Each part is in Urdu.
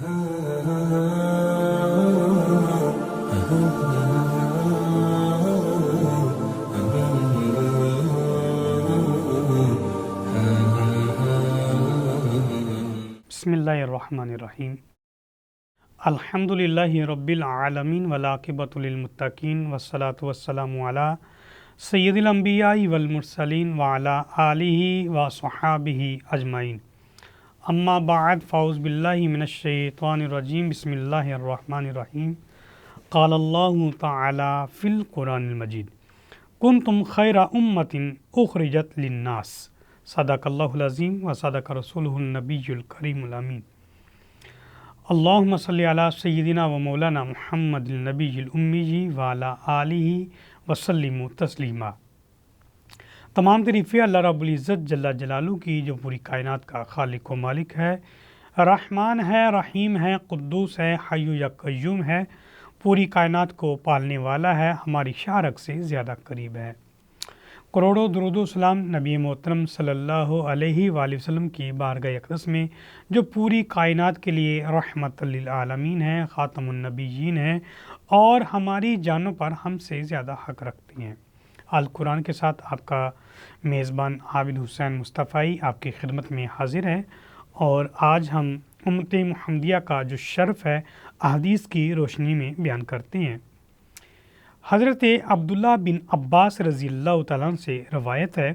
بسم اللہ الرحمن الرحیم۔ الحمد للہ رب العالمین والعاقبۃ للمتقین والصلاۃ والسلام علی سید الانبیاء والمرسلین وعلی آلہ وصحابہ اجمعین، اما بعد فاعوذ باللہ من الشیطان الرجیم، بسم اللہ الرحمن الرحیم۔ قال اللہ تعالی فی القرآن المجید کنتم خیر امۃ اخرجت للناس، صدق اللہ العظیم و صدق رسولہ النبی الکریم الامین۔ اللہم صلی علی سیدنا و مولانا محمد النبی الامی وعلی آلہ وسلم تسلیما۔ تمام تعریفیں اللہ رب العزت جل جلالہ کی، جو پوری کائنات کا خالق و مالک ہے، رحمان ہے، رحیم ہے، قدوس ہے، حی یا قیوم ہے، پوری کائنات کو پالنے والا ہے، ہماری شارک سے زیادہ قریب ہے۔ کروڑوں درود و سلام نبی محترم صلی اللہ علیہ وآلہ وسلم کی بارگاہ اقدس میں، جو پوری کائنات کے لیے رحمت للعالمین ہیں، خاتم النبیین ہیں اور ہماری جانوں پر ہم سے زیادہ حق رکھتی ہیں۔ القرآن کے ساتھ آپ کا میزبان عابد حسین مصطفی آپ کی خدمت میں حاضر ہے، اور آج ہم امت محمدیہ کا جو شرف ہے احادیث کی روشنی میں بیان کرتے ہیں۔ حضرت عبداللہ بن عباس رضی اللہ تعالیٰ عنہ سے روایت ہے،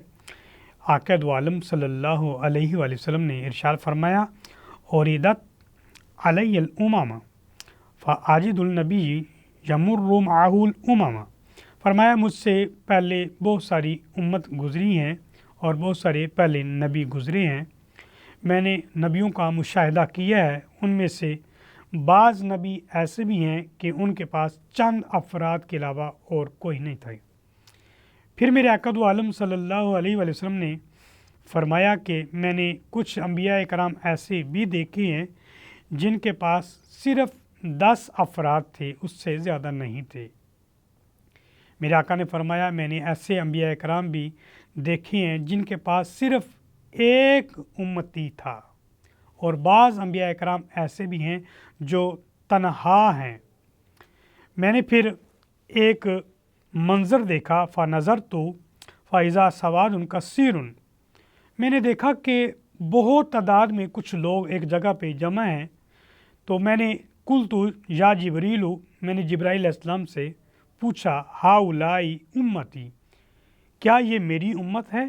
آقا دو عالم صلی اللہ علیہ وآلہ وسلم نے ارشاد فرمایا، اوریدت علی الامم فاجد النبی یمر معہ الامم، فرمایا مجھ سے پہلے بہت ساری امت گزری ہیں اور بہت سارے پہلے نبی گزرے ہیں، میں نے نبیوں کا مشاہدہ کیا ہے، ان میں سے بعض نبی ایسے بھی ہیں کہ ان کے پاس چند افراد کے علاوہ اور کوئی نہیں تھا۔ پھر میرے آقا دو عالم صلی اللہ علیہ وآلہ وسلم نے فرمایا کہ میں نے کچھ انبیاء کرام ایسے بھی دیکھے ہیں جن کے پاس صرف 10 افراد تھے، اس سے زیادہ نہیں تھے۔ میرے آقا نے فرمایا میں نے ایسے انبیاء کرام بھی دیکھے ہیں جن کے پاس صرف ایک امتی تھا، اور بعض انبیاء کرام ایسے بھی ہیں جو تنہا ہیں۔ میں نے پھر ایک منظر دیکھا، فَنَظَرْتُ فَإِذَا سَوَادٌ كَثِيرٌ، میں نے دیکھا کہ بہت تعداد میں کچھ لوگ ایک جگہ پہ جمع ہیں، تو میں نے قُلْتُ یا جبریل، میں نے جبرائیل علیہ السلام سے پوچھا، ہؤلاء امتی، کیا یہ میری امت ہے؟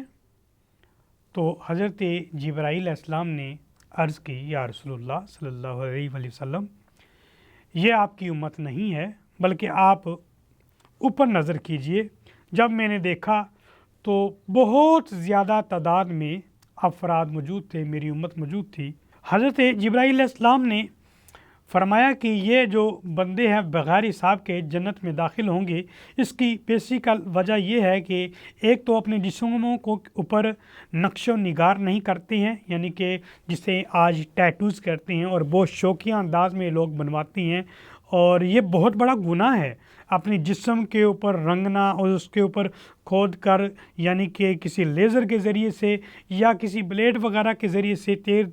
تو حضرت جبرائیل علیہ السلام نے عرض کی، یا رسول اللہ صلی اللہ علیہ وآلہ وسلم، یہ آپ کی امت نہیں ہے، بلکہ آپ اوپر نظر کیجئے۔ جب میں نے دیکھا تو بہت زیادہ تعداد میں افراد موجود تھے، میری امت موجود تھی۔ حضرت جبرائیل علیہ السلام نے فرمایا کہ یہ جو بندے ہیں بغیر حساب کے جنت میں داخل ہوں گے، اس کی بیسیکل وجہ یہ ہے کہ ایک تو اپنے جسموں کو اوپر نقش و نگار نہیں کرتے ہیں، یعنی کہ جسے آج ٹیٹوز کرتے ہیں اور بہت شوقیہ انداز میں لوگ بنواتے ہیں، اور یہ بہت بڑا گناہ ہے اپنے جسم کے اوپر رنگنا اور اس کے اوپر کھود کر، یعنی کہ کسی لیزر کے ذریعے سے یا کسی بلیڈ وغیرہ کے ذریعے سے تیز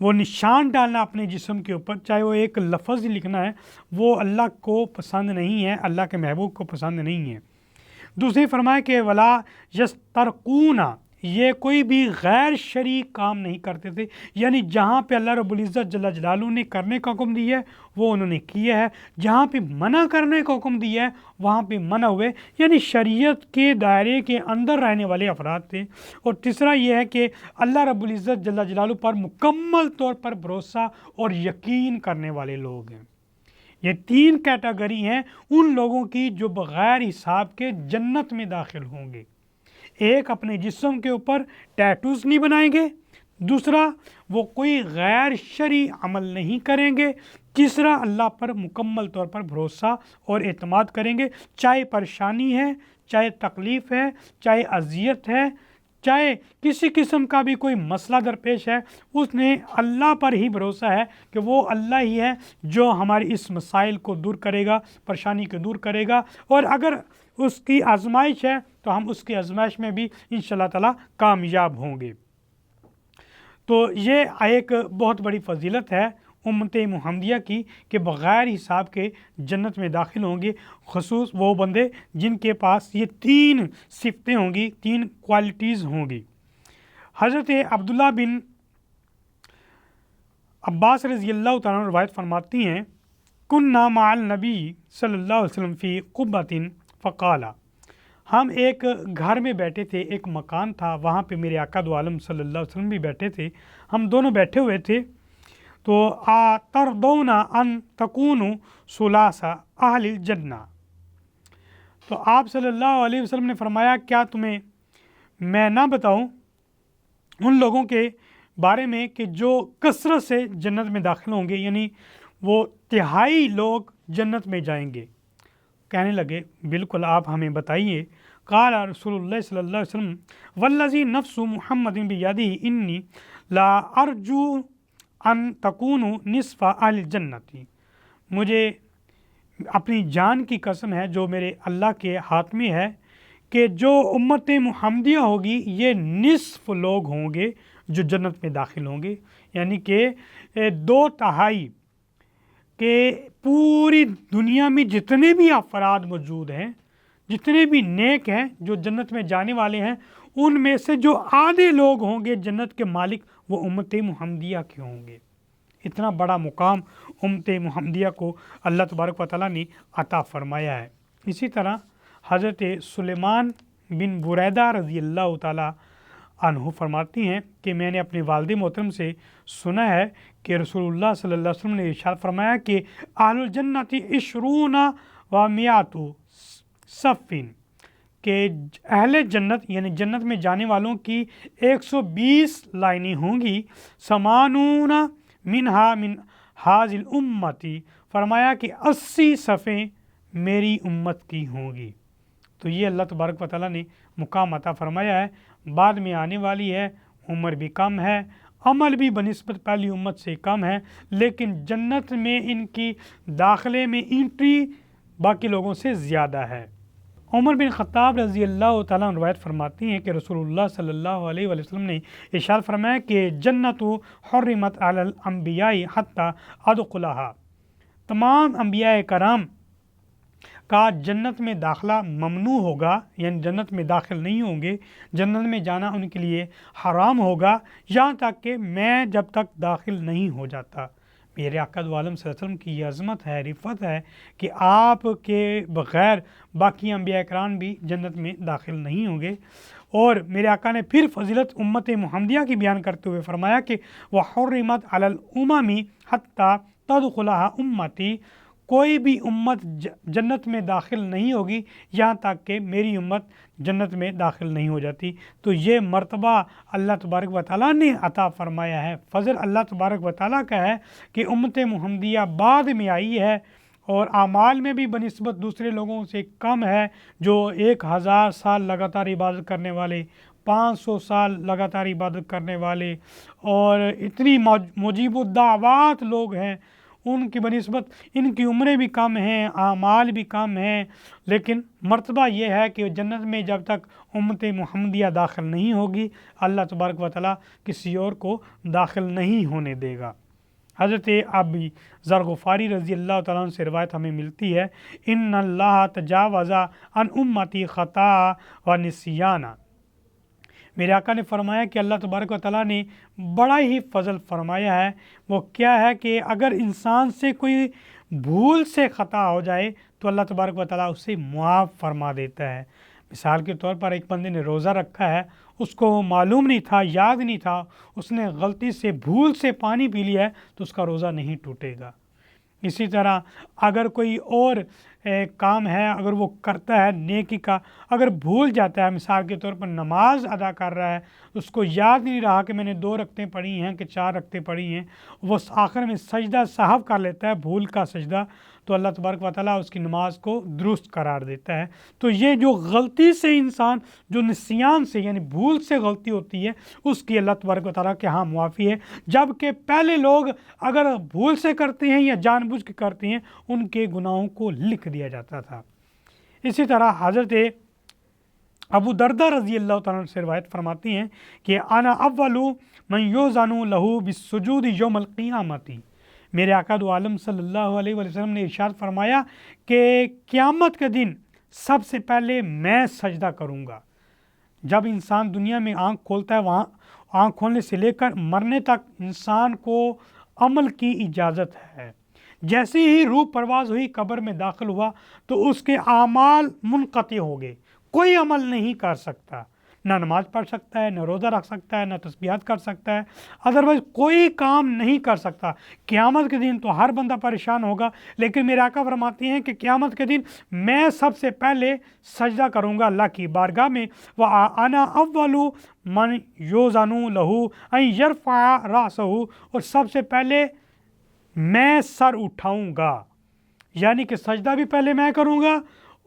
وہ نشان ڈالنا اپنے جسم کے اوپر، چاہے وہ ایک لفظ ہی لکھنا ہے، وہ اللہ کو پسند نہیں ہے، اللہ کے محبوب کو پسند نہیں ہے۔ دوسری فرمایا کہ ولا یسترقون، یہ کوئی بھی غیر شرعی کام نہیں کرتے تھے، یعنی جہاں پہ اللہ رب العزت جل جلالہ نے کرنے کا حکم دیا ہے وہ انہوں نے کیا ہے، جہاں پہ منع کرنے کا حکم دیا ہے وہاں پہ منع ہوئے، یعنی شریعت کے دائرے کے اندر رہنے والے افراد تھے۔ اور تیسرا یہ ہے کہ اللہ رب العزت جل جلالہ پر مکمل طور پر بھروسہ اور یقین کرنے والے لوگ ہیں۔ یہ 3 کیٹیگری ہیں ان لوگوں کی جو بغیر حساب کے جنت میں داخل ہوں گے۔ ایک اپنے جسم کے اوپر ٹیٹوز نہیں بنائیں گے، دوسرا وہ کوئی غیر شرعی عمل نہیں کریں گے، تیسرا اللہ پر مکمل طور پر بھروسہ اور اعتماد کریں گے، چاہے پریشانی ہے، چاہے تکلیف ہے، چاہے اذیت ہے، چاہے کسی قسم کا بھی کوئی مسئلہ درپیش ہے، اس نے اللہ پر ہی بھروسہ ہے کہ وہ اللہ ہی ہے جو ہماری اس مسائل کو دور کرے گا، پریشانی کو دور کرے گا، اور اگر اس کی آزمائش ہے تو ہم اس کی آزمائش میں بھی انشاءاللہ تعالیٰ کامیاب ہوں گے۔ تو یہ ایک بہت بڑی فضیلت ہے امت محمدیہ کی کہ بغیر حساب کے جنت میں داخل ہوں گے، خصوص وہ بندے جن کے پاس یہ 3 صفتیں ہوں گی، 3 کوالٹیز ہوں گی۔ حضرت عبداللہ بن عباس رضی اللہ تعالیٰ عنہ روایت فرماتی ہیں، کننا مع النبی صلی اللہ علیہ وسلم فی قبۃ فقال، ہم ایک گھر میں بیٹھے تھے، ایک مکان تھا، وہاں پہ میرے آقا دو عالم صلی اللہ علیہ وسلم بھی بیٹھے تھے، ہم دونوں بیٹھے ہوئے تھے۔ تو ترضون ان تکونوا ثلاث اہل الجنہ، تو آپ صلی اللہ علیہ وسلم نے فرمایا کیا تمہیں میں نہ بتاؤں ان لوگوں کے بارے میں کہ جو کثرت سے جنت میں داخل ہوں گے، یعنی وہ 3 لوگ جنت میں جائیں گے۔ کہنے لگے بالکل آپ ہمیں بتائیے۔ قال رسول اللہ صلی اللہ علیہ وسلم والذی نفس محمد بیدہ انی لا ارجو ان تکونوا نصف اہل الجنت، مجھے اپنی جان کی قسم ہے جو میرے اللہ کے ہاتھ میں ہے کہ جو امت محمدیہ ہوگی یہ نصف لوگ ہوں گے جو جنت میں داخل ہوں گے، یعنی کہ 2/3 کہ پوری دنیا میں جتنے بھی افراد موجود ہیں، جتنے بھی نیک ہیں جو جنت میں جانے والے ہیں، ان میں سے جو آدھے لوگ ہوں گے جنت کے مالک وہ امت محمدیہ کے ہوں گے۔ اتنا بڑا مقام امت محمدیہ کو اللہ تبارک و تعالیٰ نے عطا فرمایا ہے۔ اسی طرح حضرت سلیمان بن بریدہ رضی اللہ تعالیٰ عنہ فرماتی ہیں کہ میں نے اپنے والد محترم سے سنا ہے کہ رسول اللہ صلی اللہ علیہ وسلم نے ارشاد فرمایا کہ اہل الجنت 20 و 100 صف، کہ اہل جنت یعنی جنت میں جانے والوں کی 120 لائنیں ہوں گی، 80 منہا من حاذ الامتی، فرمایا کہ 80 صفیں میری امت کی ہوں گی۔ تو یہ اللہ تبارک و تعالیٰ نے مقام عطا فرمایا ہے، بعد میں آنے والی ہے، عمر بھی کم ہے، عمل بھی بنسبت پہلی امت سے کم ہے، لیکن جنت میں ان کی داخلے میں انٹری باقی لوگوں سے زیادہ ہے۔ عمر بن خطاب رضی اللہ تعالیٰ عنہ روایت فرماتی ہیں کہ رسول اللہ صلی اللہ علیہ وآلہ وسلم نے ارشاد فرمایا کہ جنت حرمت علی الانبیاء حتی ادخلہا، تمام انبیاء کرام کا جنت میں داخلہ ممنوع ہوگا، یعنی جنت میں داخل نہیں ہوں گے، جنت میں جانا ان کے لیے حرام ہوگا، یہاں تک کہ میں جب تک داخل نہیں ہو جاتا۔ میرے آقا دو عالم صلی اللہ علیہ وسلم کی یہ عظمت ہے، رفت ہے کہ آپ کے بغیر باقی انبیاء کرام بھی جنت میں داخل نہیں ہوں گے۔ اور میرے آقا نے پھر فضیلت امت محمدیہ کی بیان کرتے ہوئے فرمایا کہ وَحُرِّمَتْ عَلَى الْأُمَمِ حَتَّى تَدْخُلَهَا أُمَّتِي، کوئی بھی امت جنت میں داخل نہیں ہوگی یہاں تک کہ میری امت جنت میں داخل نہیں ہو جاتی۔ تو یہ مرتبہ اللہ تبارک و تعالیٰ نے عطا فرمایا ہے، فضل اللہ تبارک و تعالیٰ کا ہے کہ امت محمدیہ بعد میں آئی ہے اور اعمال میں بھی بنسبت دوسرے لوگوں سے کم ہے، جو 1000 سال لگاتار عبادت کرنے والے، 500 سال لگاتار عبادت کرنے والے اور اتنی مجیب الدعوات لوگ ہیں، ان کی بنسبت ان کی عمریں بھی کم ہیں، اعمال بھی کم ہیں، لیکن مرتبہ یہ ہے کہ جنت میں جب تک امت محمدیہ داخل نہیں ہوگی اللہ تبارک و تعالیٰ کسی اور کو داخل نہیں ہونے دے گا۔ حضرت ابی ذر غفاری رضی اللہ تعالیٰ عنہ سے روایت ہمیں ملتی ہے، ان اللہ تجاوز عن امتی خطا و نسیانہ، میرے آقا نے فرمایا کہ اللہ تبارک و تعالیٰ نے بڑا ہی فضل فرمایا ہے۔ وہ کیا ہے کہ اگر انسان سے کوئی بھول سے خطا ہو جائے تو اللہ تبارک و تعالیٰ اسے معاف فرما دیتا ہے۔ مثال کے طور پر ایک بندے نے روزہ رکھا ہے، اس کو معلوم نہیں تھا، یاد نہیں تھا، اس نے غلطی سے بھول سے پانی پی لیا ہے تو اس کا روزہ نہیں ٹوٹے گا۔ اسی طرح اگر کوئی اور کام ہے، اگر وہ کرتا ہے نیکی کا، اگر بھول جاتا ہے، مثال کے طور پر نماز ادا کر رہا ہے، اس کو یاد نہیں رہا کہ میں نے 2 رکعتیں پڑھی ہیں کہ 4 رکعتیں پڑھی ہیں، وہ آخر میں سجدہ سہو کر لیتا ہے، بھول کا سجدہ، تو اللہ تبارک و تعالیٰ اس کی نماز کو درست قرار دیتا ہے۔ تو یہ جو غلطی سے انسان، جو نسیان سے یعنی بھول سے غلطی ہوتی ہے، اس کی اللہ تبارک و تعالیٰ کے ہاں معافی ہے، جبکہ پہلے لوگ اگر بھول سے کرتے ہیں یا جان بوجھ کے کرتے ہیں ان کے گناہوں کو لکھ دیا جاتا تھا۔ اسی طرح حضرت ابو دردہ رضی اللہ تعالیٰ عنہ سے روایت فرماتی ہیں کہ انا اول من یوزن لہ بالسجود یوم القیامۃ، میرے آقا دو عالم صلی اللہ علیہ وسلم نے ارشاد فرمایا کہ قیامت کے دن سب سے پہلے میں سجدہ کروں گا۔ جب انسان دنیا میں آنکھ کھولتا ہے، وہاں آنکھ کھولنے سے لے کر مرنے تک انسان کو عمل کی اجازت ہے۔ جیسے ہی روح پرواز ہوئی، قبر میں داخل ہوا تو اس کے اعمال منقطع ہو گئے، کوئی عمل نہیں کر سکتا، نہ نماز پڑھ سکتا ہے، نہ روزہ رکھ سکتا ہے، نہ تسبیحات کر سکتا ہے، ادروائز کوئی کام نہیں کر سکتا۔ قیامت کے دن تو ہر بندہ پریشان ہوگا، لیکن میرے آقا فرماتے ہیں کہ قیامت کے دن میں سب سے پہلے سجدہ کروں گا اللہ کی بارگاہ میں، وَأَنَا أَوَّلُ مَنْ يُؤْذَنُ لَهُ أَنْ يَرْفَعَ رَأْسَهُ، اور سب سے پہلے میں سر اٹھاؤں گا، یعنی کہ سجدہ بھی پہلے میں کروں گا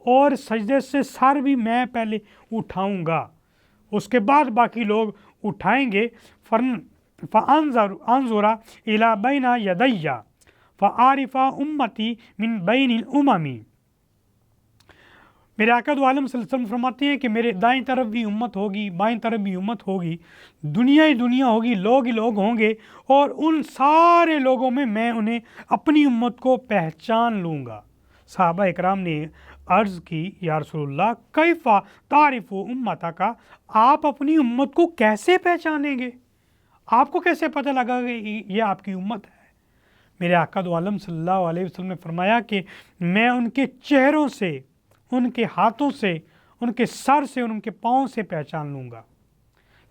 اور سجدے سے سر بھی میں پہلے اٹھاؤں گا، اس کے بعد باقی لوگ اٹھائیں گے۔ فَأَنظُرَ إِلَى بَيْنَ يَدَيَّ فَأَعْرِفَ أُمَّتِي مِنْ بَيْنِ الْأُمَمِ۔ میرے آقا دو عالم صلی اللہ علیہ وسلم فرماتے ہیں کہ میرے دائیں طرف بھی امت ہوگی، بائیں طرف بھی امت ہوگی، دنیا ہی دنیا ہوگی، لوگ ہی لوگ ہوں گے، اور ان سارے لوگوں میں انہیں اپنی امت کو پہچان لوں گا۔ صحابہ اکرام نے عرض کی، یا رسول اللہ کیف تعرف امتک، آپ اپنی امت کو کیسے پہچانیں گے؟ آپ کو کیسے پتہ لگا کہ یہ آپ کی امت ہے؟ میرے آقا دو عالم صلی اللہ علیہ وسلم نے فرمایا کہ میں ان کے چہروں سے، ان کے ہاتھوں سے، ان کے سر سے، ان کے پاؤں سے پہچان لوں گا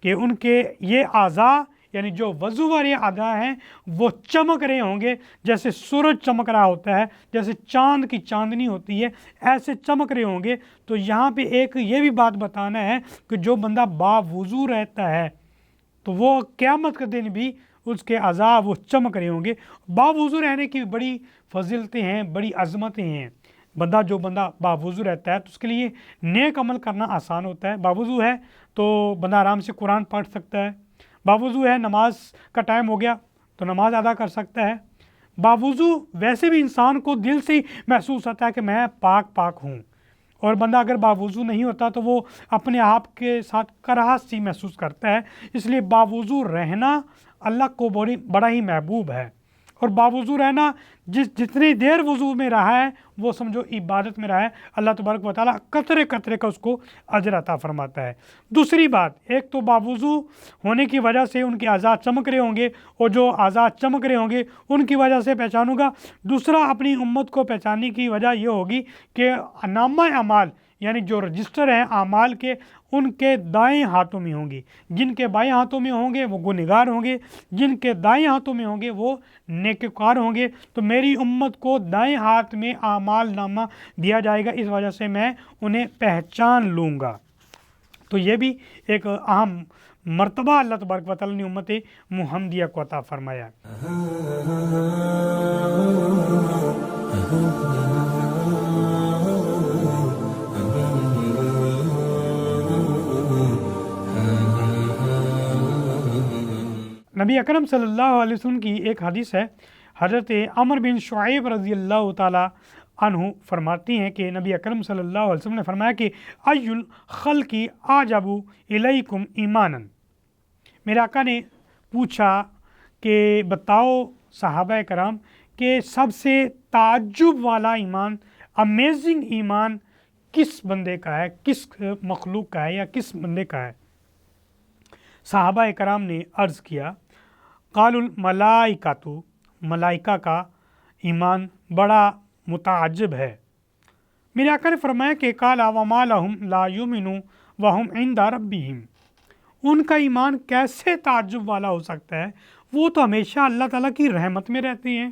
کہ ان کے یہ اعضاء، یعنی جو وضو والے اعضاء ہیں، وہ چمک رہے ہوں گے جیسے سورج چمک رہا ہوتا ہے، جیسے چاند کی چاندنی ہوتی ہے، ایسے چمک رہے ہوں گے۔ تو یہاں پہ ایک یہ بھی بات بتانا ہے کہ جو بندہ باوضو رہتا ہے تو وہ قیامت کے دن بھی اس کے اعضاء وہ چمک رہے ہوں گے۔ باوضو رہنے کی بڑی فضیلتیں ہیں، بڑی عظمتیں ہیں۔ جو بندہ باوضو رہتا ہے تو اس کے لیے نیک عمل کرنا آسان ہوتا ہے۔ باوضو ہے تو بندہ آرام سے قرآن پڑھ سکتا ہے، باوضو ہے نماز کا ٹائم ہو گیا تو نماز ادا کر سکتا ہے، باوضو ویسے بھی انسان کو دل سے ہی محسوس ہوتا ہے کہ میں پاک ہوں، اور بندہ اگر باوضو نہیں ہوتا تو وہ اپنے آپ کے ساتھ کراہت سی محسوس کرتا ہے۔ اس لیے باوضو رہنا اللہ کو بڑا ہی محبوب ہے، اور باوضو رہنا جتنی دیر وضو میں رہا ہے وہ سمجھو عبادت میں رہا ہے، اللہ تبارک و تعالیٰ قطرے قطرے کا اس کو اجر عطا فرماتا ہے۔ دوسری بات، ایک تو باوضو ہونے کی وجہ سے ان کے اعضاء چمک رہے ہوں گے، اور جو اعضاء چمک رہے ہوں گے ان کی وجہ سے پہچانوں گا۔ دوسرا، اپنی امت کو پہچاننے کی وجہ یہ ہوگی کہ نامہ اعمال، یعنی جو رجسٹر ہیں اعمال کے، ان کے دائیں ہاتھوں میں ہوں گے، جن کے بائیں ہاتھوں میں ہوں گے وہ گنہگار ہوں گے، جن کے دائیں ہاتھوں میں ہوں گے وہ نیکوکار ہوں گے۔ تو میری امت کو دائیں ہاتھ میں اعمال نامہ دیا جائے گا، اس وجہ سے میں انہیں پہچان لوں گا۔ تو یہ بھی ایک اہم مرتبہ اللہ تبارک و تعالیٰ نے امت محمدیہ کو عطا فرمایا۔ نبی اکرم صلی اللہ علیہ وسلم کی ایک حدیث ہے، حضرت عمر بن شعیب رضی اللہ تعالیٰ عنہ فرماتی ہیں کہ نبی اکرم صلی اللہ علیہ وسلم نے فرمایا کہ ای الخلق اعجب الیکم ایمانا۔ میرے آقا نے پوچھا کہ بتاؤ صحابہ کرام کہ سب سے تعجب والا ایمان، امیزنگ ایمان کس بندے کا ہے، کس مخلوق کا ہے، یا کس بندے کا ہے؟ صحابہ کرام نے عرض کیا، قال الملائکۃ، ملائکہ کا ایمان بڑا متعجب ہے۔ میرے آقا نے فرمایا کہ قال وما لهم لا یؤمنون وهم عند ربهم، ان کا ایمان کیسے تعجب والا ہو سکتا ہے؟ وہ تو ہمیشہ اللہ تعالیٰ کی رحمت میں رہتے ہیں،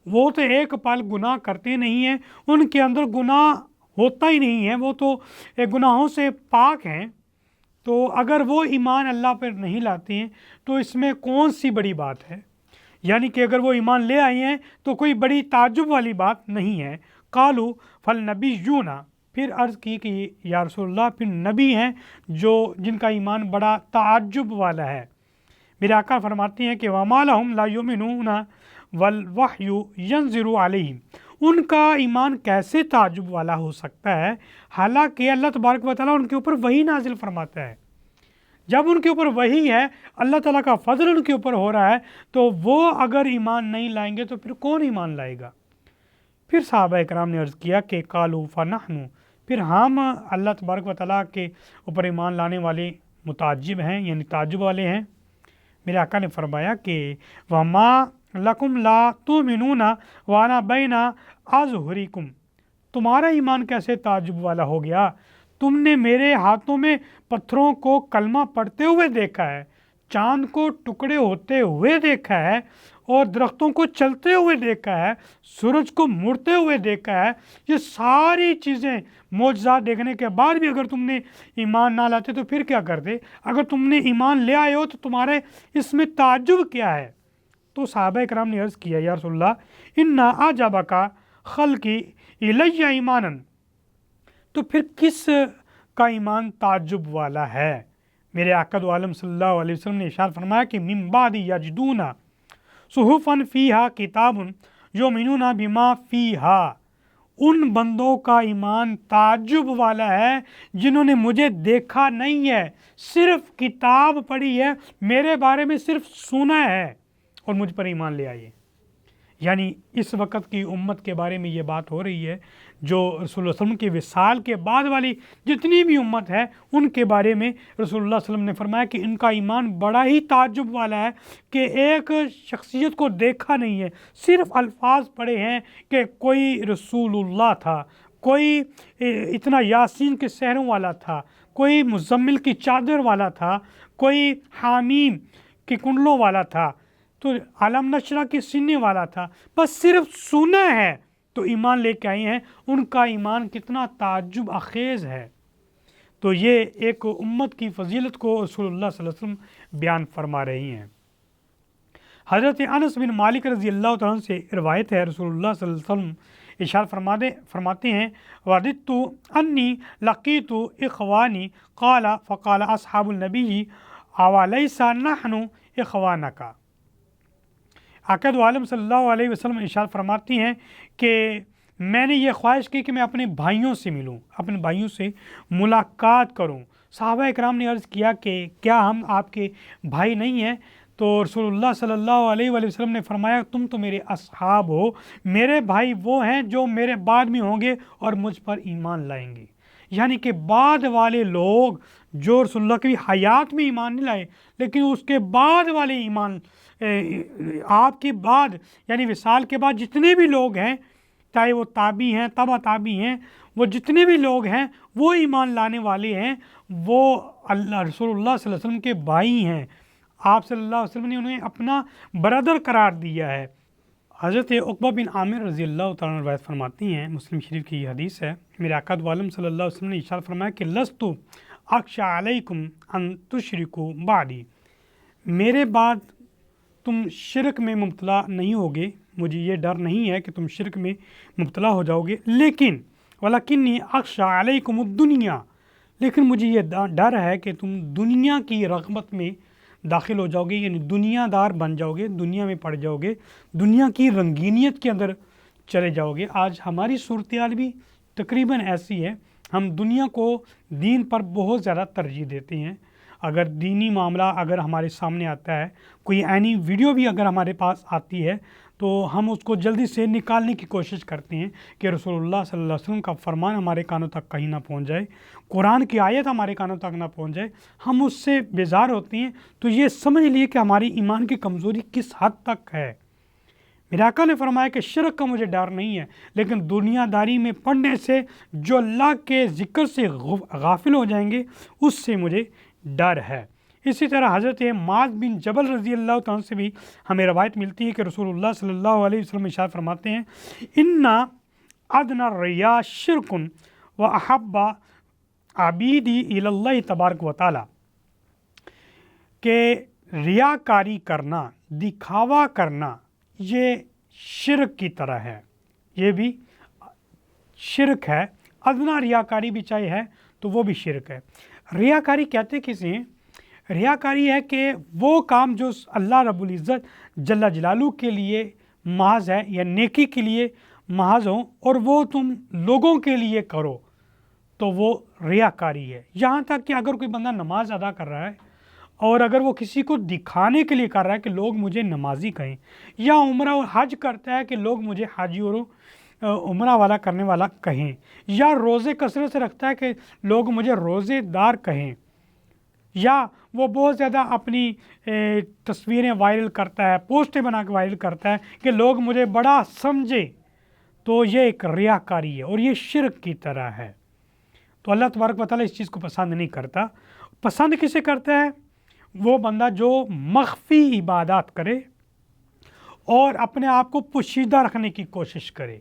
وہ تو ایک پل گناہ کرتے نہیں ہیں، ان کے اندر گناہ ہوتا ہی نہیں ہے، وہ تو گناہوں سے پاک ہیں۔ تو اگر وہ ایمان اللہ پر نہیں لاتے ہیں تو اس میں کون سی بڑی بات ہے؟ یعنی کہ اگر وہ ایمان لے آئے ہیں تو کوئی بڑی تعجب والی بات نہیں ہے۔ قالوا فالنبیون، پھر عرض کی کہ یا رسول اللہ پھر نبی ہیں جن کا ایمان بڑا تعجب والا ہے۔ میرے آقا فرماتے ہیں کہ وما لهم لا یؤمنون والوحی ینزل علیہم، ان کا ایمان کیسے تعجب والا ہو سکتا ہے حالانکہ اللہ تبارک و تعالیٰ ان کے اوپر وحی نازل فرماتا ہے۔ جب ان کے اوپر وہی ہے، اللہ تعالیٰ کا فضل ان کے اوپر ہو رہا ہے، تو وہ اگر ایمان نہیں لائیں گے تو پھر کون ایمان لائے گا؟ پھر صحابہ اکرام نے عرض کیا کہ قالوا فنحن، پھر ہم اللہ تبارک و تعالیٰ کے اوپر ایمان لانے والے متعجب ہیں، یعنی تعجب والے ہیں۔ میرے آقا نے فرمایا کہ وَمَا لَكُمْ لَا تُؤْمِنُونَ وَأَنَا بَيْنَ أَظْهُرِكُمْ، تمہارا ایمان کیسے تعجب والا ہو گیا؟ تم نے میرے ہاتھوں میں پتھروں کو کلمہ پڑھتے ہوئے دیکھا ہے، چاند کو ٹکڑے ہوتے ہوئے دیکھا ہے، اور درختوں کو چلتے ہوئے دیکھا ہے، سورج کو مڑتے ہوئے دیکھا ہے۔ یہ ساری چیزیں معجزات دیکھنے کے بعد بھی اگر تم نے ایمان نہ لاتے تو پھر کیا کرتے؟ اگر تم نے ایمان لے آئے ہو تو تمہارے اس میں تعجب کیا ہے؟ تو صحابہ اکرام نے عرض کیا یا رسول اللہ انا اعجبک خلقی الی ایمانا، تو پھر کس کا ایمان تعجب والا ہے؟ میرے آقا دو عالم صلی اللہ علیہ وسلم نے ارشاد فرمایا کہ من بعد یجدون صحفا فیہا کتاب یؤمنون بما فیہا، ان بندوں کا ایمان تعجب والا ہے جنہوں نے مجھے دیکھا نہیں ہے، صرف کتاب پڑھی ہے، میرے بارے میں صرف سنا ہے اور مجھ پر ایمان لے آئیے۔ یعنی اس وقت کی امت کے بارے میں یہ بات ہو رہی ہے، جو رسول اللہ صلی اللہ علیہ وسلم کے وصال کے بعد والی جتنی بھی امت ہے ان کے بارے میں رسول اللہ صلی اللہ علیہ وسلم نے فرمایا کہ ان کا ایمان بڑا ہی تعجب والا ہے کہ ایک شخصیت کو دیکھا نہیں ہے، صرف الفاظ پڑھے ہیں کہ کوئی رسول اللہ تھا، کوئی اتنا یاسین کے سحروں والا تھا، کوئی مزمل کی چادر والا تھا، کوئی حامیم کے کنڈلوں والا تھا، تو عالم نشرہ کے سینے والا تھا، بس صرف سنا ہے تو ایمان لے کے آئے ہیں۔ ان کا ایمان کتنا تعجب اخیز ہے۔ تو یہ ایک امت کی فضیلت کو رسول اللہ صلی اللہ علیہ وسلم بیان فرما رہی ہیں۔ حضرت انس بن مالک رضی اللہ تعالیٰ عنہ سے روایت ہے، رسول اللہ صلی اللہ علیہ وسلم ارشاد فرماتے ہیں وَدِدْتُ أَنِّي لَقِيتُ إِخْوَانِي قَالَ فَقَالَ أَصْحَابُ النَّبِيِّ أَوَلَيْسَ نَحْنُ إِخْوَانَكَ۔ آقا دو عالم صلی اللہ علیہ وسلم ارشاد فرماتی ہیں کہ میں نے یہ خواہش کی کہ میں اپنے بھائیوں سے ملوں، اپنے بھائیوں سے ملاقات کروں۔ صحابہ اکرام نے عرض کیا کہ کیا ہم آپ کے بھائی نہیں ہیں؟ تو رسول اللہ صلی اللہ علیہ وآلہ وسلم نے فرمایا تم تو میرے اصحاب ہو، میرے بھائی وہ ہیں جو میرے بعد میں ہوں گے اور مجھ پر ایمان لائیں گے۔ یعنی کہ بعد والے لوگ جو رسول اللہ کی حیات میں ایمان نہیں لائے لیکن اس کے بعد والے ایمان، آپ کے بعد یعنی وصال کے بعد جتنے بھی لوگ ہیں، چاہے وہ تابعی ہیں، تبع تابعی ہیں، وہ جتنے بھی لوگ ہیں وہ ایمان لانے والے ہیں، وہ اللہ رسول اللہ صلی اللہ علیہ وسلم کے بھائی ہیں۔ آپ صلی اللہ علیہ وسلم نے انہیں اپنا برادر قرار دیا ہے۔ حضرت عقبہ بن عامر رضی اللہ تعالیٰ عنہ روایت فرماتی ہیں، مسلم شریف کی یہ حدیث ہے، میرے آقا دو عالم صلی اللہ علیہ وسلم نے ارشاد فرمایا کہ لست اخشی علیکم ان تشرکوا بعدی، میرے بعد تم شرک میں مبتلا نہیں ہوگے، مجھے یہ ڈر نہیں ہے کہ تم شرک میں مبتلا ہو جاؤ گے، لیکن وَلَكِنِّي أَخْشَىٰ عَلَيْكُمُ الدُّنْيَا، لیکن مجھے یہ ڈر ہے کہ تم دنیا کی رغبت میں داخل ہو جاؤ گے، یعنی دنیا دار بن جاؤ گے، دنیا میں پڑ جاؤ گے، دنیا کی رنگینیت کے اندر چلے جاؤ گے۔ آج ہماری صورتحال بھی تقریباً ایسی ہے، ہم دنیا کو دین پر بہت زیادہ ترجیح دیتے ہیں۔ اگر دینی معاملہ اگر ہمارے سامنے آتا ہے، کوئی عینی ویڈیو بھی اگر ہمارے پاس آتی ہے تو ہم اس کو جلدی سے نکالنے کی کوشش کرتے ہیں کہ رسول اللہ صلی اللہ علیہ وسلم کا فرمان ہمارے کانوں تک کہیں نہ پہنچ جائے، قرآن کی آیت ہمارے کانوں تک نہ پہنچ جائے، ہم اس سے بیزار ہوتے ہیں۔ تو یہ سمجھ لیے کہ ہماری ایمان کی کمزوری کس حد تک ہے۔ میرے آقا نے فرمایا کہ شرک کا مجھے ڈر نہیں ہے، لیکن دنیا داری میں پڑھنے سے جو اللہ کے ذکر سے غافل ہو جائیں گے اس سے مجھے ڈر ہے۔ اسی طرح حضرت معاذ بن جبل رضی اللہ تعالیٰ سے بھی ہمیں روایت ملتی ہے کہ رسول اللہ صلی اللہ علیہ وسلم ارشاد فرماتے ہیں اِنَّ أَدْنَى الرِّيَاءِ شِرْكٌ وَأَحَبَّ عَبِيدِي إِلَى اللَّهِ تبارک و تعالیٰ، کہ ریاکاری کرنا، دکھاوا کرنا یہ شرک کی طرح ہے، یہ بھی شرک ہے۔ ادنا ریاکاری بھی چاہے ہے تو وہ بھی شرک ہے۔ ریاکاری کہتے کسے ہیں؟ ریاکاری ہے کہ وہ کام جو اللہ رب العزت جل جلالہ کے لیے محض ہے یا نیکی کے لیے محض ہوں اور وہ تم لوگوں کے لیے کرو تو وہ ریاکاری ہے۔ یہاں تک کہ اگر کوئی بندہ نماز ادا کر رہا ہے اور اگر وہ کسی کو دکھانے کے لیے کر رہا ہے کہ لوگ مجھے نمازی کہیں، یا عمرہ اور حج کرتا ہے کہ لوگ مجھے حاجی اور عمرہ والا کرنے والا کہیں، یا روزے کثرت سے رکھتا ہے کہ لوگ مجھے روزے دار کہیں، یا وہ بہت زیادہ اپنی تصویریں وائرل کرتا ہے، پوسٹیں بنا کے وائرل کرتا ہے کہ لوگ مجھے بڑا سمجھے، تو یہ ایک ریاکاری ہے اور یہ شرک کی طرح ہے۔ تو اللہ تبارک و تعالیٰ اس چیز کو پسند نہیں کرتا۔ پسند کسے کرتا ہے؟ وہ بندہ جو مخفی عبادات کرے اور اپنے آپ کو پوشیدہ رکھنے کی کوشش کرے،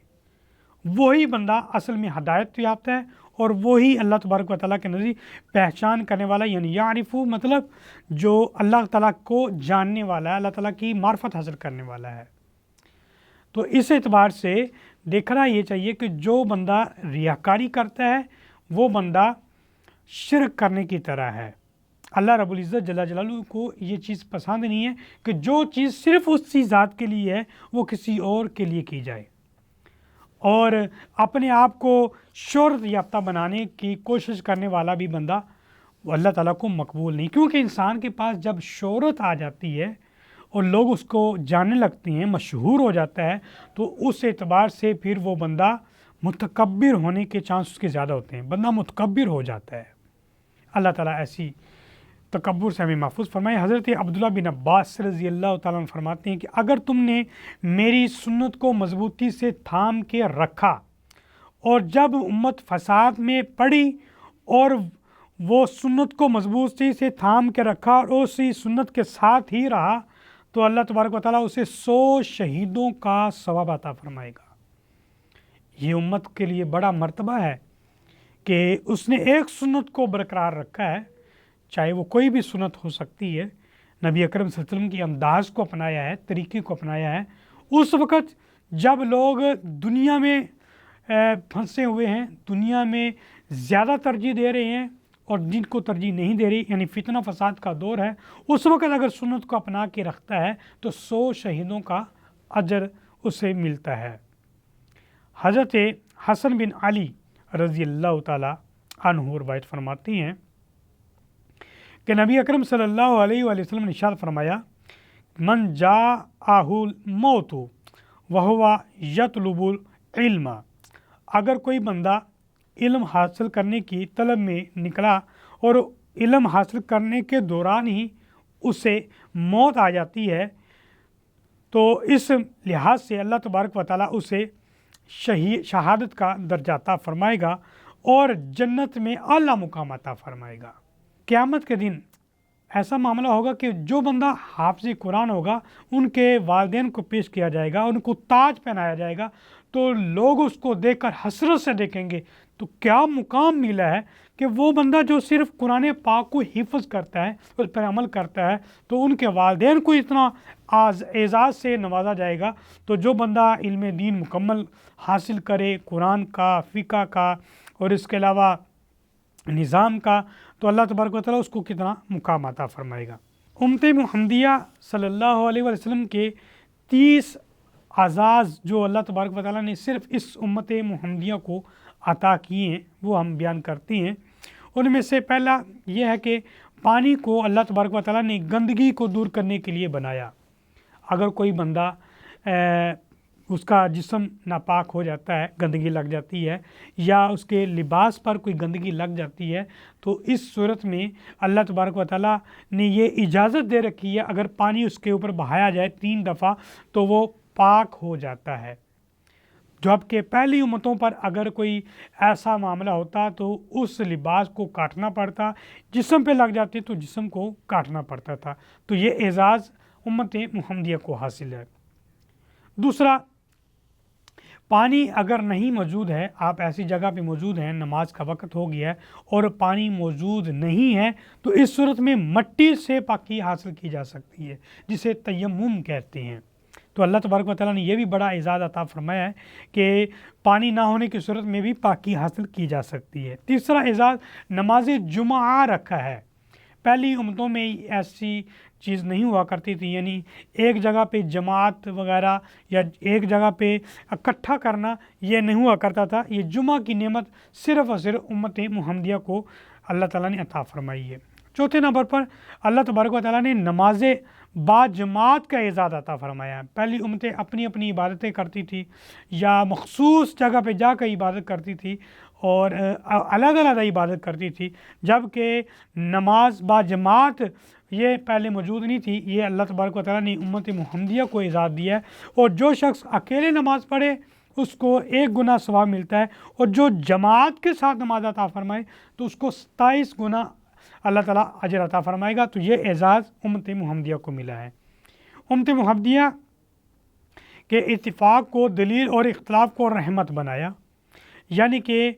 وہی بندہ اصل میں ہدایت یافتہ ہے، اور وہی اللہ تبارک و تعالیٰ کے نزدیک پہچان کرنے والا، یعنی یعرفو مطلب جو اللہ تعالیٰ کو جاننے والا ہے، اللہ تعالیٰ کی معرفت حاصل کرنے والا ہے۔ تو اس اعتبار سے دیکھنا یہ چاہیے کہ جو بندہ ریاکاری کرتا ہے وہ بندہ شرک کرنے کی طرح ہے۔ اللہ رب العزت جل جلالہ کو یہ چیز پسند نہیں ہے کہ جو چیز صرف اسی ذات کے لیے ہے وہ کسی اور کے لیے کی جائے، اور اپنے آپ کو شہرت یافتہ بنانے کی کوشش کرنے والا بھی بندہ وہ اللہ تعالیٰ کو مقبول نہیں، کیونکہ انسان کے پاس جب شہرت آ جاتی ہے اور لوگ اس کو جاننے لگتے ہیں، مشہور ہو جاتا ہے، تو اس اعتبار سے پھر وہ بندہ متکبر ہونے کے چانس اس کے زیادہ ہوتے ہیں، بندہ متکبر ہو جاتا ہے۔ اللہ تعالیٰ ایسی تکبر سے ہمیں محفوظ فرمائے۔ حضرت عبداللہ بن عباس رضی اللہ تعالیٰ عنہ فرماتے ہیں کہ اگر تم نے میری سنت کو مضبوطی سے تھام کے رکھا اور جب امت فساد میں پڑی اور وہ سنت کو مضبوطی سے تھام کے رکھا اور اسی سنت کے ساتھ ہی رہا، تو اللہ تبارک و تعالیٰ اسے 100 شہیدوں کا ثواب عطا فرمائے گا۔ یہ امت کے لیے بڑا مرتبہ ہے کہ اس نے ایک سنت کو برقرار رکھا ہے، چاہے وہ کوئی بھی سنت ہو سکتی ہے، نبی اکرم صلی اللہ علیہ وسلم کی انداز کو اپنایا ہے، طریقے کو اپنایا ہے۔ اس وقت جب لوگ دنیا میں پھنسے ہوئے ہیں، دنیا میں زیادہ ترجیح دے رہے ہیں اور جن کو ترجیح نہیں دے رہی، یعنی فتنہ فساد کا دور ہے، اس وقت اگر سنت کو اپنا کے رکھتا ہے تو 100 شہیدوں کا اجر اسے ملتا ہے۔ حضرت حسن بن علی رضی اللہ تعالیٰ عنہ روایت فرماتی ہیں کہ نبی اکرم صلی اللہ علیہ وآلہ وسلم نے ارشاد فرمایا، من جاءہ الموت وہو یطلب العلم، اگر کوئی بندہ علم حاصل کرنے کی طلب میں نکلا اور علم حاصل کرنے کے دوران ہی اسے موت آ جاتی ہے، تو اس لحاظ سے اللہ تبارک و تعالیٰ اسے شہادت کا درجہ عطا فرمائے گا اور جنت میں اعلیٰ مقام عطا فرمائے گا۔ قیامت کے دن ایسا معاملہ ہوگا کہ جو بندہ حافظ قرآن ہوگا ان کے والدین کو پیش کیا جائے گا، ان کو تاج پہنایا جائے گا، تو لوگ اس کو دیکھ کر حسرت سے دیکھیں گے تو کیا مقام ملا ہے کہ وہ بندہ جو صرف قرآن پاک کو حفظ کرتا ہے، اس پر عمل کرتا ہے، تو ان کے والدین کو اتنا اعزاز سے نوازا جائے گا۔ تو جو بندہ علم دین مکمل حاصل کرے، قرآن کا، فقہ کا اور اس کے علاوہ نظام کا، تو اللہ تبارک و تعالیٰ اس کو کتنا مقام عطا فرمائے گا۔ امت محمدیہ صلی اللہ علیہ وسلم کے 30 اعزاز جو اللہ تبارک و تعالیٰ نے صرف اس امت محمدیہ کو عطا کیے ہیں وہ ہم بیان کرتے ہیں۔ ان میں سے پہلا یہ ہے کہ پانی کو اللہ تبارک و تعالیٰ نے گندگی کو دور کرنے کے لیے بنایا۔ اگر کوئی بندہ اس کا جسم ناپاک ہو جاتا ہے، گندگی لگ جاتی ہے، یا اس کے لباس پر کوئی گندگی لگ جاتی ہے، تو اس صورت میں اللہ تبارک و تعالیٰ نے یہ اجازت دے رکھی ہے، اگر پانی اس کے اوپر بہایا جائے 3 دفعہ تو وہ پاک ہو جاتا ہے۔ جبکہ پہلی امتوں پر اگر کوئی ایسا معاملہ ہوتا تو اس لباس کو کاٹنا پڑتا، جسم پہ لگ جاتی تو جسم کو کاٹنا پڑتا تھا۔ تو یہ اعزاز امت محمدیہ کو حاصل ہے۔ دوسرا، پانی اگر نہیں موجود ہے، آپ ایسی جگہ پہ موجود ہیں، نماز کا وقت ہو گیا ہے اور پانی موجود نہیں ہے، تو اس صورت میں مٹی سے پاکی حاصل کی جا سکتی ہے، جسے تیمم کہتے ہیں۔ تو اللہ تبارک و تعالیٰ نے یہ بھی بڑا اعزاز عطا فرمایا ہے کہ پانی نہ ہونے کی صورت میں بھی پاکی حاصل کی جا سکتی ہے۔ تیسرا اعزاز نماز جمعہ رکھا ہے۔ پہلی امتوں میں ایسی چیز نہیں ہوا کرتی تھی، یعنی ایک جگہ پہ جماعت وغیرہ یا ایک جگہ پہ اکٹھا کرنا یہ نہیں ہوا کرتا تھا۔ یہ جمعہ کی نعمت صرف اور صرف امت محمدیہ کو اللہ تعالیٰ نے عطا فرمائی ہے۔ چوتھے نمبر پر اللہ تبارک و تعالیٰ نے نماز باجماعت کا اعزاز عطا فرمایا۔ پہلی امتیں اپنی اپنی عبادتیں کرتی تھی یا مخصوص جگہ پہ جا کر عبادت کرتی تھی اور الگ الگ عبادت کرتی تھی، جبکہ نماز باجماعت یہ پہلے موجود نہیں تھی۔ یہ اللہ تبارک و تعالیٰ نے امت محمدیہ کو اعزاز دیا ہے، اور جو شخص اکیلے نماز پڑھے اس کو 1 گنا ثواب ملتا ہے، اور جو جماعت کے ساتھ نماز عطا فرمائے تو اس کو 27 گنا اللہ تعالیٰ اجر عطا فرمائے گا۔ تو یہ اعزاز امت محمدیہ کو ملا ہے۔ امت محمدیہ کے اتفاق کو دلیل اور اختلاف کو رحمت بنایا، یعنی کہ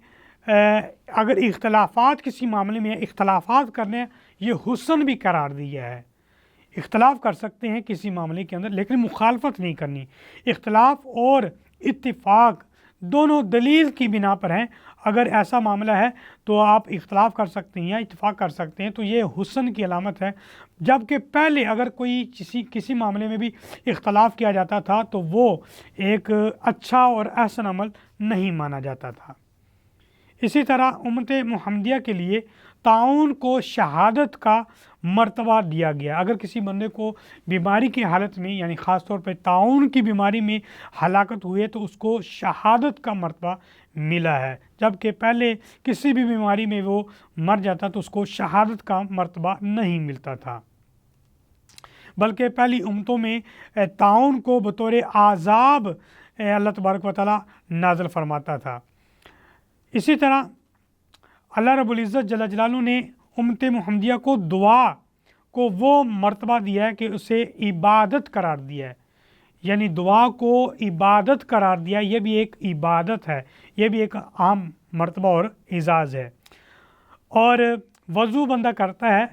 اگر اختلافات کسی معاملے میں اختلافات کرنے یہ حسن بھی قرار دیا ہے۔ اختلاف کر سکتے ہیں کسی معاملے کے اندر، لیکن مخالفت نہیں کرنی۔ اختلاف اور اتفاق دونوں دلیل کی بنا پر ہیں۔ اگر ایسا معاملہ ہے تو آپ اختلاف کر سکتے ہیں یا اتفاق کر سکتے ہیں، تو یہ حسن کی علامت ہے۔ جبکہ پہلے اگر کوئی کسی معاملے میں بھی اختلاف کیا جاتا تھا تو وہ ایک اچھا اور احسن عمل نہیں مانا جاتا تھا۔ اسی طرح امت محمدیہ کے لیے تعاون کو شہادت کا مرتبہ دیا گیا۔ اگر کسی بندے کو بیماری کی حالت میں، یعنی خاص طور پہ تعاون کی بیماری میں ہلاکت ہوئی ہے تو اس کو شہادت کا مرتبہ ملا ہے، جبکہ پہلے کسی بھی بیماری میں وہ مر جاتا تو اس کو شہادت کا مرتبہ نہیں ملتا تھا، بلکہ پہلی امتوں میں تعاون کو بطور عذاب اللہ تبارک و تعالیٰ نازل فرماتا تھا۔ اسی طرح اللہ رب العزت جل جلالہ نے امت محمدیہ کو دعا کو وہ مرتبہ دیا ہے کہ اسے عبادت قرار دیا ہے، یعنی دعا کو عبادت قرار دیا۔ یہ بھی ایک عبادت ہے، یہ بھی ایک عام مرتبہ اور اعزاز ہے۔ اور وضو بندہ کرتا ہے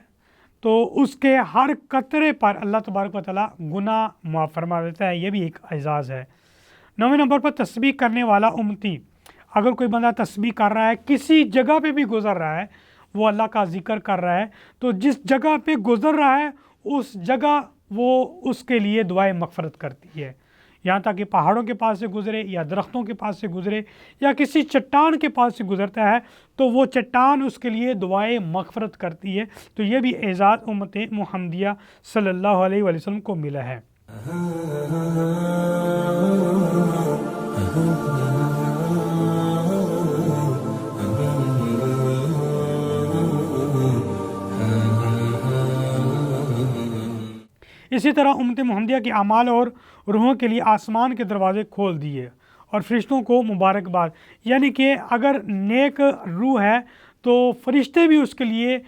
تو اس کے ہر قطرے پر اللہ تبارک و تعالیٰ گناہ معاف فرما دیتا ہے، یہ بھی ایک اعزاز ہے۔ 9ویں نمبر پر تسبیح کرنے والا امتی۔ اگر کوئی بندہ تسبیح کر رہا ہے، کسی جگہ پہ بھی گزر رہا ہے، وہ اللہ کا ذکر کر رہا ہے، تو جس جگہ پہ گزر رہا ہے اس جگہ وہ اس کے لیے دعائے مغفرت کرتی ہے۔ یہاں تک کہ پہاڑوں کے پاس سے گزرے یا درختوں کے پاس سے گزرے یا کسی چٹان کے پاس سے گزرتا ہے تو وہ چٹان اس کے لیے دعائے مغفرت کرتی ہے۔ تو یہ بھی اعزاز امت محمدیہ صلی اللہ علیہ وآلہ وسلم کو ملا ہے۔ اسی طرح امت محمدیہ کے اعمال اور روحوں کے لیے آسمان کے دروازے کھول دیے اور فرشتوں کو مبارکباد، یعنی کہ اگر نیک روح ہے تو فرشتے بھی اس کے لیے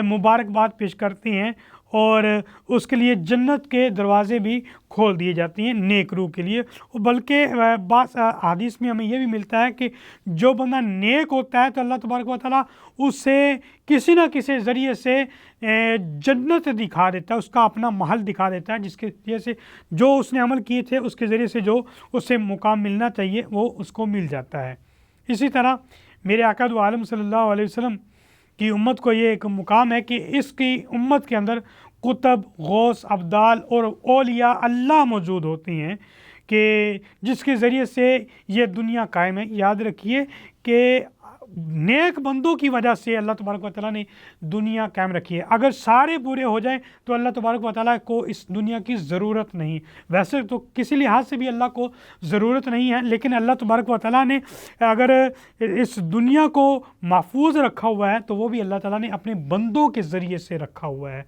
مبارکباد پیش کرتے ہیں اور اس کے لیے جنت کے دروازے بھی کھول دیے جاتے ہیں نیک روح کے لیے۔ بلکہ بعض حدیث میں ہمیں یہ بھی ملتا ہے کہ جو بندہ نیک ہوتا ہے تو اللہ تبارک و تعالیٰ اسے کسی نہ کسی ذریعے سے جنت دکھا دیتا ہے، اس کا اپنا محل دکھا دیتا ہے، جس کے ذریعے سے جو اس نے عمل کیے تھے اس کے ذریعے سے جو اسے مقام ملنا چاہیے وہ اس کو مل جاتا ہے۔ اسی طرح میرے آقا دو عالم صلی اللہ علیہ وسلم کی امت کو یہ ایک مقام ہے کہ اس کی امت کے اندر قطب، غوث، ابدال اور اولیاء اللہ موجود ہوتے ہیں کہ جس کے ذریعے سے یہ دنیا قائم ہے۔ یاد رکھیے کہ نیک بندوں کی وجہ سے اللہ تبارک و تعالیٰ نے دنیا قائم رکھی ہے۔ اگر سارے برے ہو جائیں تو اللہ تبارک و تعالیٰ کو اس دنیا کی ضرورت نہیں۔ ویسے تو کسی لحاظ سے بھی اللہ کو ضرورت نہیں ہے، لیکن اللہ تبارک و تعالیٰ نے اگر اس دنیا کو محفوظ رکھا ہوا ہے تو وہ بھی اللہ تعالیٰ نے اپنے بندوں کے ذریعے سے رکھا ہوا ہے۔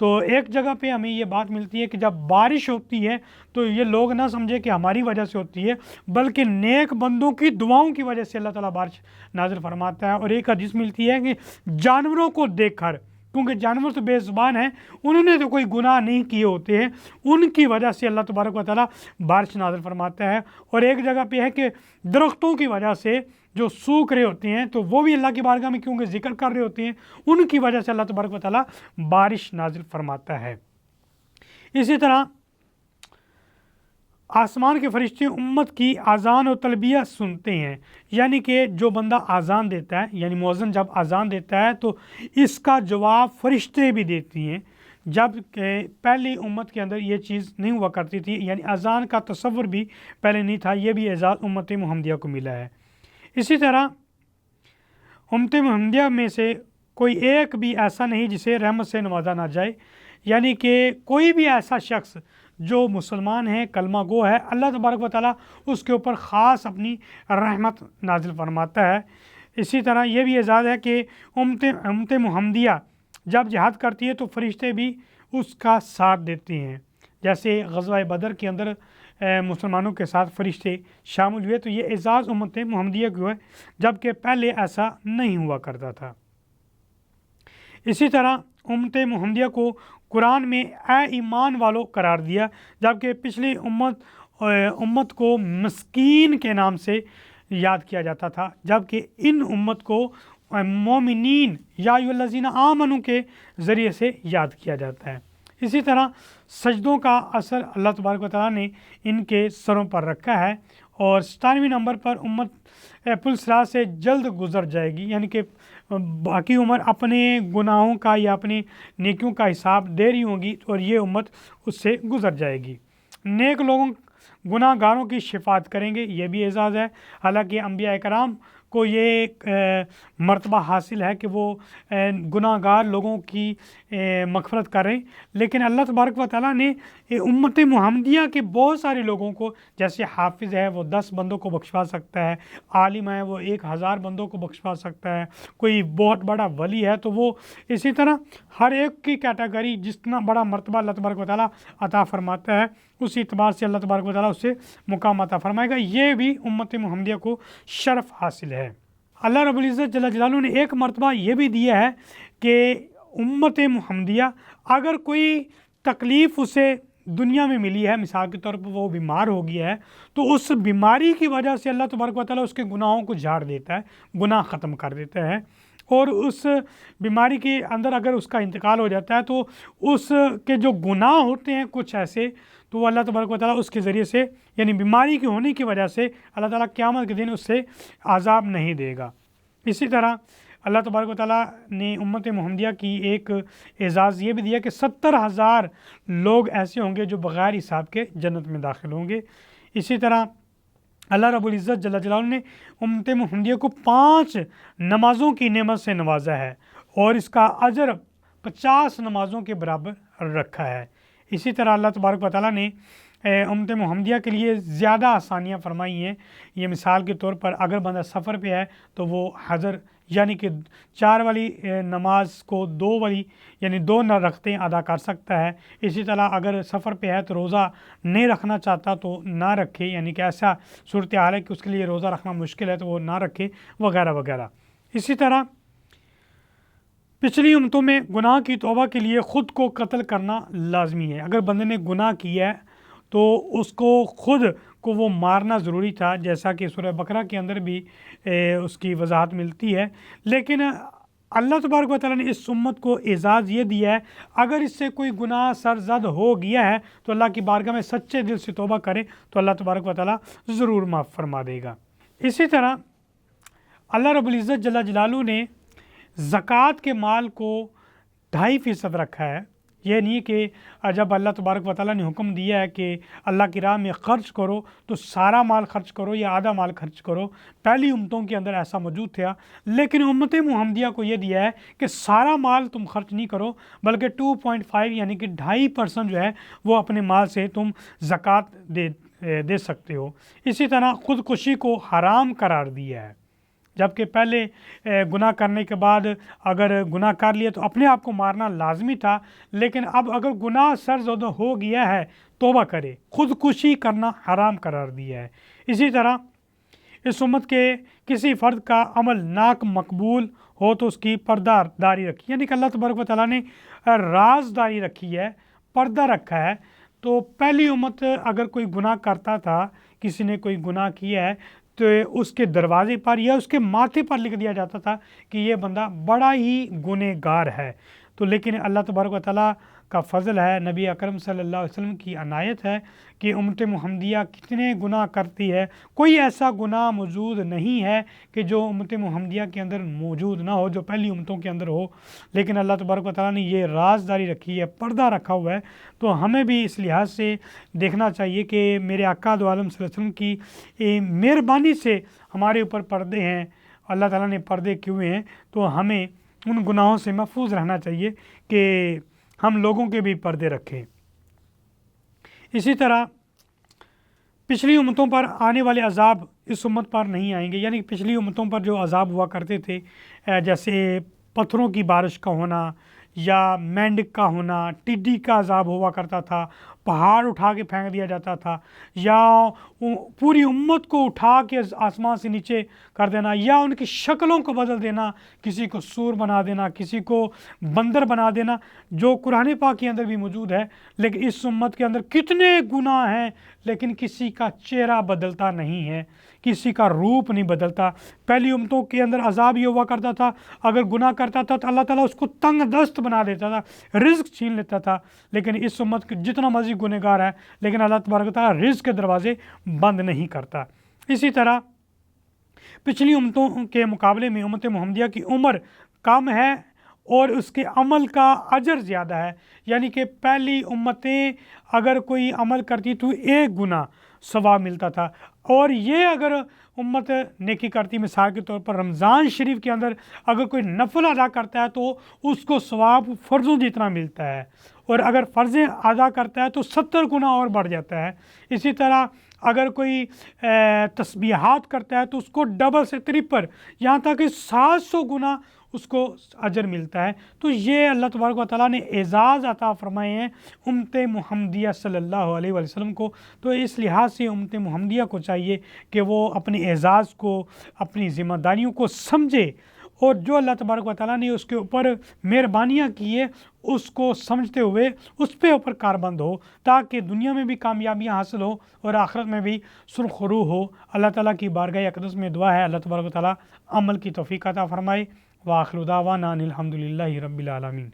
تو ایک جگہ پہ ہمیں یہ بات ملتی ہے کہ جب بارش ہوتی ہے تو یہ لوگ نہ سمجھے کہ ہماری وجہ سے ہوتی ہے، بلکہ نیک بندوں کی دعاؤں کی وجہ سے اللہ تعالیٰ بارش نازل فرماتا ہے۔ اور ایک حدیث ملتی ہے کہ جانوروں کو دیکھ کر، کیونکہ جانور تو بے زبان ہیں، انہوں نے تو کوئی گناہ نہیں کیے ہوتے ہیں، ان کی وجہ سے اللہ تبارک و تعالیٰ بارش نازل فرماتا ہے۔ اور ایک جگہ پہ ہے کہ درختوں کی وجہ سے جو سوکھ رہے ہوتے ہیں تو وہ بھی اللہ کی بارگاہ میں کیونکہ ذکر کر رہے ہوتے ہیں، ان کی وجہ سے اللہ تبارک و تعالیٰ بارش نازل فرماتا ہے۔ اسی طرح آسمان کے فرشتے امت کی اذان و تلبیہ سنتے ہیں، یعنی کہ جو بندہ اذان دیتا ہے، یعنی مؤذن جب اذان دیتا ہے تو اس کا جواب فرشتے بھی دیتی ہیں، جب کہ پہلی امت کے اندر یہ چیز نہیں ہوا کرتی تھی، یعنی اذان کا تصور بھی پہلے نہیں تھا۔ یہ بھی اعزاز امت محمدیہ کو ملا ہے۔ اسی طرح امت محمدیہ میں سے کوئی ایک بھی ایسا نہیں جسے رحمت سے نوازا نہ جائے، یعنی کہ کوئی بھی ایسا شخص جو مسلمان ہے، کلمہ گو ہے، اللہ تبارک و تعالیٰ اس کے اوپر خاص اپنی رحمت نازل فرماتا ہے۔ اسی طرح یہ بھی اعزاز ہے کہ امت محمدیہ جب جہاد کرتی ہے تو فرشتے بھی اس کا ساتھ دیتے ہیں، جیسے غزوہ بدر کے اندر مسلمانوں کے ساتھ فرشتے شامل ہوئے، تو یہ اعزاز امت محمدیہ کو ہے، جبکہ پہلے ایسا نہیں ہوا کرتا تھا۔ اسی طرح امت محمدیہ کو قرآن میں اے ایمان والو قرار دیا، جبکہ پچھلی امت کو مسکین کے نام سے یاد کیا جاتا تھا، جبکہ ان امت کو مومنین یا ایھا الذین آمنوا کے ذریعے سے یاد کیا جاتا ہے۔ اسی طرح سجدوں کا اثر اللہ تبارک و تعالیٰ نے ان کے سروں پر رکھا ہے، اور 97ویں نمبر پر امت پل صراط سے جلد گزر جائے گی، یعنی کہ باقی عمر اپنے گناہوں کا یا اپنے نیکیوں کا حساب دے رہی ہوں گی، اور یہ امت اس سے گزر جائے گی۔ نیک لوگوں گناہ گاروں کی شفاعت کریں گے، یہ بھی اعزاز ہے۔ حالانکہ انبیاء کرام کو یہ مرتبہ حاصل ہے کہ وہ گناہ گار لوگوں کی مغفرت کریں، لیکن اللہ تبارک و تعالیٰ نے امت محمدیہ کے بہت سارے لوگوں کو، جیسے حافظ ہے وہ 10 بندوں کو بخشوا سکتا ہے، عالم ہے وہ 1000 بندوں کو بخشوا سکتا ہے، کوئی بہت بڑا ولی ہے تو وہ اسی طرح ہر ایک کی کیٹیگری جتنا بڑا مرتبہ اللہ تبارک و تعالیٰ عطا فرماتا ہے، اسی اعتبار سے اللہ تبارک و تعالیٰ اس سے مقام عطا فرمائے گا۔ یہ بھی امت محمدیہ کو شرف حاصل ہے۔ اللہ رب العزت جل جلالہ نے ایک مرتبہ یہ بھی دیا ہے کہ امت محمدیہ اگر کوئی تکلیف اسے دنیا میں ملی ہے، مثال کے طور پر وہ بیمار ہو گیا ہے، تو اس بیماری کی وجہ سے اللہ تبارک و تعالیٰ اس کے گناہوں کو جھاڑ دیتا ہے، گناہ ختم کر دیتا ہے، اور اس بیماری کے اندر اگر اس کا انتقال ہو جاتا ہے تو اس کے جو گناہ ہوتے ہیں کچھ ایسے، تو وہ اللہ تبارک و تعالیٰ اس کے ذریعے سے، یعنی بیماری کے ہونے کی وجہ سے اللہ تعالیٰ قیامت کے دن اس سے عذاب نہیں دے گا۔ اسی طرح اللہ تبارک و تعالیٰ نے امت محمدیہ کی ایک اعزاز یہ بھی دیا کہ 70,000 لوگ ایسے ہوں گے جو بغیر حساب کے جنت میں داخل ہوں گے۔ اسی طرح اللہ رب العزت جل جلالہ نے امت محمدیہ کو 5 نمازوں کی نعمت سے نوازا ہے، اور اس کا اجر 50 نمازوں کے برابر رکھا ہے۔ اسی طرح اللہ تبارک و تعالیٰ نے امت محمدیہ کے لیے زیادہ آسانیاں فرمائی ہیں۔ یہ مثال کے طور پر اگر بندہ سفر پہ ہے تو وہ حضر یعنی کہ 4 والی نماز کو 2 والی یعنی 2 رکعتیں ادا کر سکتا ہے۔ اسی طرح اگر سفر پہ ہے تو روزہ نہیں رکھنا چاہتا تو نہ رکھے، یعنی کہ ایسا صورتحال ہے کہ اس کے لیے روزہ رکھنا مشکل ہے تو وہ نہ رکھے، وغیرہ وغیرہ۔ اسی طرح پچھلی امتوں میں گناہ کی توبہ کے لیے خود کو قتل کرنا لازمی ہے۔ اگر بندے نے گناہ کیا ہے تو اس کو خود کو وہ مارنا ضروری تھا، جیسا کہ سورہ بقرہ کے اندر بھی اس کی وضاحت ملتی ہے۔ لیکن اللہ تبارک و تعالیٰ نے اس امت کو اعزاز یہ دیا ہے، اگر اس سے کوئی گناہ سرزد ہو گیا ہے تو اللہ کی بارگاہ میں سچے دل سے توبہ کرے تو اللہ تبارک و تعالیٰ ضرور معاف فرما دے گا۔ اسی طرح اللہ رب العزت جل جلالہ نے زکوٰۃ کے مال کو 2.5% رکھا ہے۔ یہ نہیں کہ جب اللہ تبارک و تعالیٰ نے حکم دیا ہے کہ اللہ کی راہ میں خرچ کرو تو سارا مال خرچ کرو یا آدھا مال خرچ کرو، پہلی امتوں کے اندر ایسا موجود تھا، لیکن امت محمدیہ کو یہ دیا ہے کہ سارا مال تم خرچ نہیں کرو، بلکہ 2.5 یعنی کہ 2.5% جو ہے وہ اپنے مال سے تم زکوٰۃ دے سکتے ہو۔ اسی طرح خودکشی کو حرام قرار دیا ہے، جبکہ پہلے گناہ کرنے کے بعد اگر گناہ کر لیا تو اپنے آپ کو مارنا لازمی تھا، لیکن اب اگر گناہ سرزد ہو گیا ہے توبہ کرے، خودکشی کرنا حرام قرار دیا ہے۔ اسی طرح اس امت کے کسی فرد کا عمل ناک مقبول ہو تو اس کی پردہ داری رکھی، یعنی کہ اللہ تبارک و تعالیٰ نے رازداری رکھی ہے، پردہ رکھا ہے۔ تو پہلی امت اگر کوئی گناہ کرتا تھا، کسی نے کوئی گناہ کیا ہے تو اس کے دروازے پر یا اس کے ماتھے پر لکھ دیا جاتا تھا کہ یہ بندہ بڑا ہی گنہگار ہے۔ تو لیکن اللہ تبارک و تعالیٰ کا فضل ہے، نبی اکرم صلی اللہ علیہ وسلم کی عنایت ہے کہ امت محمدیہ کتنے گناہ کرتی ہے، کوئی ایسا گناہ موجود نہیں ہے کہ جو امت محمدیہ کے اندر موجود نہ ہو، جو پہلی امتوں کے اندر ہو، لیکن اللہ تبارک و تعالیٰ نے یہ رازداری رکھی ہے، پردہ رکھا ہوا ہے۔ تو ہمیں بھی اس لحاظ سے دیکھنا چاہیے کہ میرے آقا دو عالم صلی اللہ علیہ وسلم کی مہربانی سے ہمارے اوپر پردے ہیں، اللہ تعالیٰ نے پردے کیے ہیں، تو ہمیں ان گناہوں سے محفوظ رہنا چاہیے کہ ہم لوگوں کے بھی پردے رکھیں۔ اسی طرح پچھلی امتوں پر آنے والے عذاب اس امت پر نہیں آئیں گے، یعنی پچھلی امتوں پر جو عذاب ہوا کرتے تھے جیسے پتھروں کی بارش کا ہونا یا مینڈک کا ہونا، ٹڈی کا عذاب ہوا کرتا تھا، پہاڑ اٹھا کے پھینک دیا جاتا تھا، یا پوری امت کو اٹھا کے آسمان سے نیچے کر دینا، یا ان کی شکلوں کو بدل دینا، کسی کو سور بنا دینا، کسی کو بندر بنا دینا، جو قرآن پاک کے اندر بھی موجود ہے۔ لیکن اس امت کے اندر کتنے گناہ ہیں، لیکن کسی کا چہرہ بدلتا نہیں ہے، کسی کا روپ نہیں بدلتا۔ پہلی امتوں کے اندر عذاب یہ ہوا کرتا تھا، اگر گناہ کرتا تھا تو اللہ تعالیٰ اس کو تنگ دست بنا دیتا تھا، رزق چھین لیتا تھا۔ لیکن اس امت کے جتنا مرضی گنہگار ہے، لیکن اللہ تبارک و تعالیٰ رزق کے دروازے بند نہیں کرتا۔ اسی طرح پچھلی امتوں کے مقابلے میں امت محمدیہ کی عمر کم ہے اور اس کے عمل کا اجر زیادہ ہے، یعنی کہ پہلی امتیں اگر کوئی عمل کرتی تو 1 گنا ثواب ملتا تھا، اور یہ اگر امت نیکی کرتی، مثال کے طور پر رمضان شریف کے اندر اگر کوئی نفل ادا کرتا ہے تو اس کو ثواب فرضوں جتنا ملتا ہے، اور اگر فرضیں ادا کرتا ہے تو 70 گنا اور بڑھ جاتا ہے۔ اسی طرح اگر کوئی تسبیحات کرتا ہے تو اس کو ڈبل سے 53 یہاں تک کہ 700 گنا اس کو اجر ملتا ہے۔ تو یہ اللہ تبارک و تعالیٰ نے اعزاز عطا فرمائے ہیں امت محمدیہ صلی اللہ علیہ وسلم کو۔ تو اس لحاظ سے امت محمدیہ کو چاہیے کہ وہ اپنے اعزاز کو، اپنی ذمہ داریوں کو سمجھے، اور جو اللہ تبارک و تعالیٰ نے اس کے اوپر مہربانیاں کی ہے اس کو سمجھتے ہوئے اس پہ اوپر کاربند ہو، تاکہ دنیا میں بھی کامیابیاں حاصل ہو اور آخرت میں بھی سرخ روح ہو۔ اللہ تعالیٰ کی بارگاہ اقدس میں دعا ہے اللہ تبارک و تعالیٰ عمل کی توفیق عطا فرمائے۔ وآخر دعوانا ان الحمد للہ رب العالمین۔